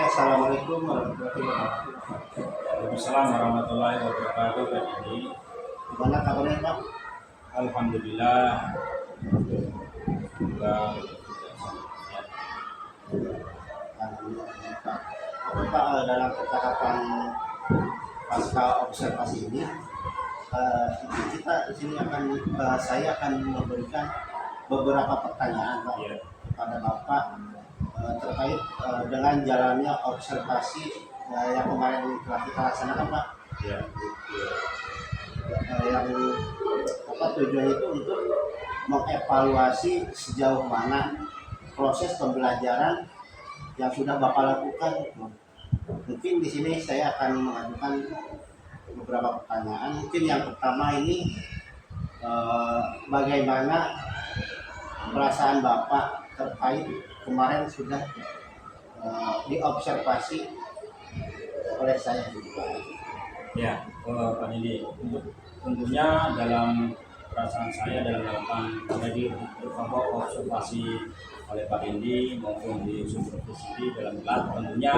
Assalamualaikum warahmatullahi wabarakatuh. Waalaikumsalam warahmatullahi wabarakatuh. Pak Didi, Gimana kabarnya Pak? alhamdulillah. Juga Alhamdulillah, Pak. Oke Pak, dalam tahapan pasca observasi ini, kita di sini saya akan memberikan beberapa pertanyaan Pak ya, kepada Bapak terkait dengan jalannya observasi yang kemarin telah kita laksanakan Pak. ya, Yang tujuannya itu untuk mengevaluasi sejauh mana proses pembelajaran yang sudah Bapak lakukan. Mungkin di sini saya akan mengajukan beberapa pertanyaan. Mungkin yang pertama ini bagaimana perasaan Bapak terkait kemarin sudah diobservasi oleh saya juga. ya, Pak Didi. Untuk tentunya dalam perasaan saya dalam melakukan jadi observasi oleh Pak Indi maupun di supervisi dalam kelas, tentunya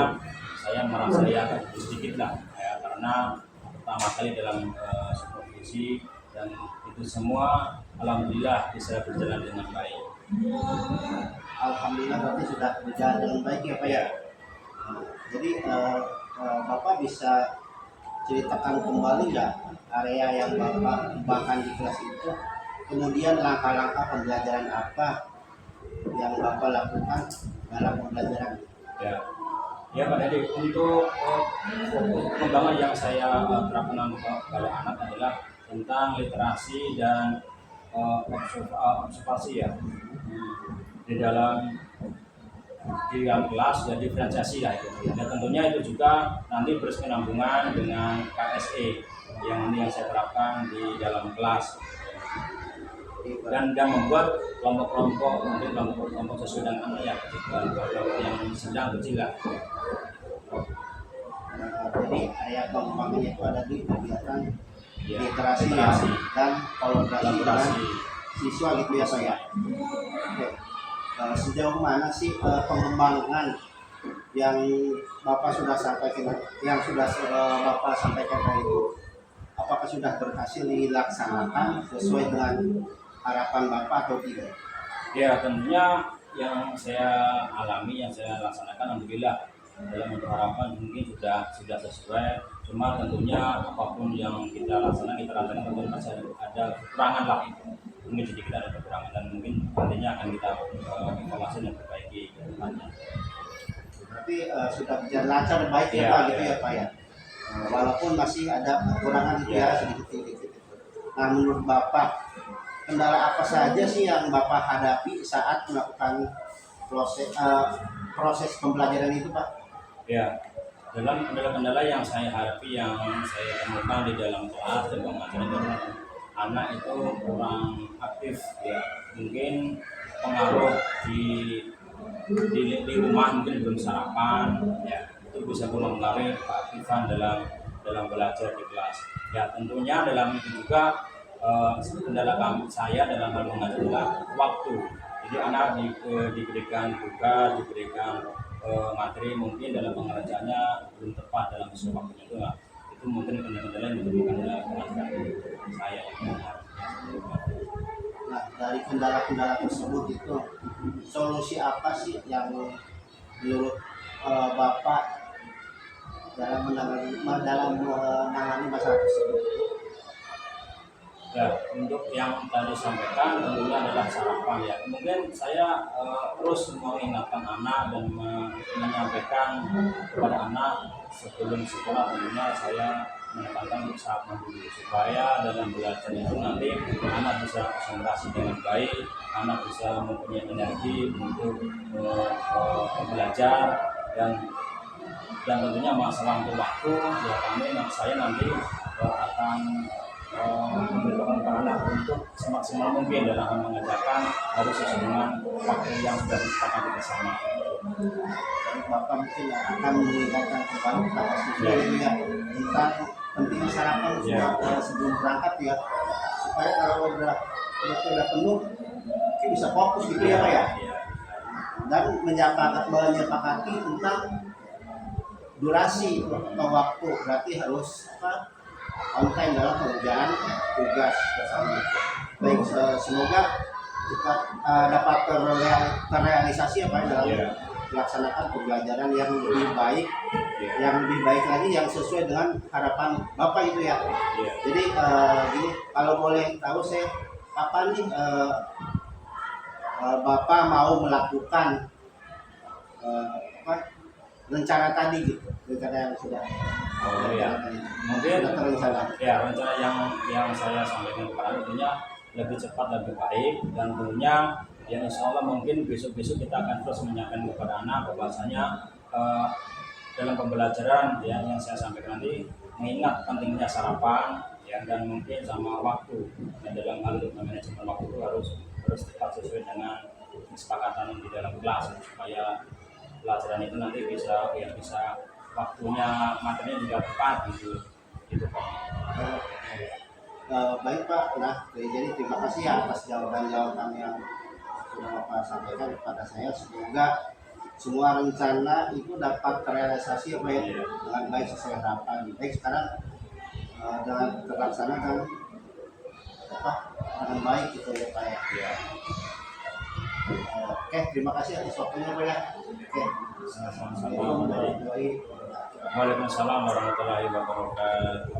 saya merasa ya sedikit lah ya, karena pertama kali dalam supervisi, dan itu semua alhamdulillah bisa berjalan dengan baik. Alhamdulillah berarti sudah berjalan dengan baik ya Pak ya. Jadi Bapak bisa ceritakan kembali nggak area yang Bapak kembangkan di kelas itu, kemudian langkah-langkah pembelajaran apa yang Bapak lakukan dalam pembelajaran? Ya, ya Pak Dedi, untuk pengembangan yang saya terapkan kepada anak adalah tentang literasi dan observasi ya, di dalam kelas dan diferensiasi lah itu. Dan tentunya itu juga nanti berkesinambungan dengan KSE yang ini yang saya terapkan di dalam kelas, dan membuat kelompok-kelompok, mungkin kelompok sesuai dengan anak yang sedang kecil lah. Jadi ayat pengembangnya itu ada di kegiatan Ya, literasi literasi. dan kolaborasi dengan Kolaborasi. siswa gitu ya Pak ya. Oke. Sejauh mana sih pengembangan yang Bapak sudah sampaikan, Bapak sampaikan tadi itu, apakah sudah berhasil dilaksanakan sesuai dengan harapan Bapak atau tidak? Ya, tentunya yang saya alami, yang saya laksanakan, alhamdulillah dalam bentuk harapan mungkin sudah sesuai. Cuma tentunya apapun yang kita laksanakan tentunya masih ada kekurangan lah, mungkin sedikit ada kekurangan, dan mungkin nantinya akan kita evaluasi dan perbaiki ke depannya. Berarti sudah berjalan lancar dan baik ya Ya, Pak gitu ya. ya Pak ya. Walaupun masih ada kekurangan gitu ya, Ya. sedikit-sedikit. Nah menurut Bapak, kendala apa saja sih yang Bapak hadapi saat melakukan proses pembelajaran itu Pak? Ya, dalam kendala-kendala yang saya hadapi, yang saya temukan di dalam kelas dan pengajaran itu, anak itu kurang aktif ya, mungkin pengaruh di rumah, mungkin belum sarapan ya, itu bisa mempengaruhi keaktifan dalam belajar di kelas. Ya, tentunya dalam itu juga kendala saya dalam hal mengajar adalah waktu. Jadi anak diberikan tugas, diberikan materi, mungkin dalam pengerjaannya belum tepat dalam sesuai waktunya itu lah. Itu mungkin kendala-kendala yang ditemukan dalam pengajaran saya. Nah dari kendala-kendala tersebut itu solusi apa sih yang menurut Bapak dalam menangani masalah tersebut? Ya, untuk yang tadi sampaikan tentunya adalah sarapan ya. Mungkin saya terus mengingatkan anak dan menyampaikan kepada anak sebelum sekolah, tentunya saya menekankan untuk sarapan dulu, supaya dalam belajar itu nanti anak bisa konsentrasi dengan baik, anak bisa mempunyai energi untuk belajar, dan tentunya masalah untuk waktu ya, saya nanti akan memberitahukan para anak untuk semaksimal mungkin dalam mengajarkan harus sesuai dengan waktu yang sudah disepakati bersama. Jadi Bapak mungkin akan mengingatkan kepada para siswa ya tentang pentingnya sarapan sebelum berangkat ya, supaya kalau udah penuh mungkin bisa fokus gitu ya Pak ya. Dan menyepakati tentang durasi atau waktu, berarti harus apa, on time dalam pengerjaan tugas bersama. Baik, semoga cepat dapat terrealisasi apa ya, dalam Iya. melaksanakan pembelajaran yang lebih baik, yang lebih baik lagi, yang sesuai dengan harapan Bapak itu ya. Iya. Jadi gini, kalau boleh tahu saya kapan nih Bapak mau melakukan apa, rencana tadi gitu, rencana yang sudah Oh ya, mungkin sudah terencana. ya rencana yang saya sampaikan kemarin tentunya lebih cepat lebih baik, dan tentunya yang insya Allah mungkin besok-besok kita akan terus menyampaikan kepada anak bahwasanya dalam pembelajaran ya yang saya sampaikan nanti mengingat pentingnya sarapan ya, dan mungkin sama waktu, dan dalam hal manajemen waktu itu harus tepat sesuai dengan kesepakatan di dalam kelas supaya pelajaran itu nanti bisa waktunya materinya juga tepat gitu Pak. Baik Pak, nah jadi terima kasih ya atas jawaban-jawaban yang sudah Bapak sampaikan kepada saya. Semoga semua rencana itu dapat terrealisasi apa ya, dengan baik sesuai harapan. Baik, sekarang dengan terlaksana kan apa, dengan baik gitu ya Pak ya. Ya. Oke, terima kasih atas waktunya Pak ya. Oke, Assalamualaikum warahmatullahi wabarakatuh. Waalaikumsalam warahmatullahi wabarakatuh.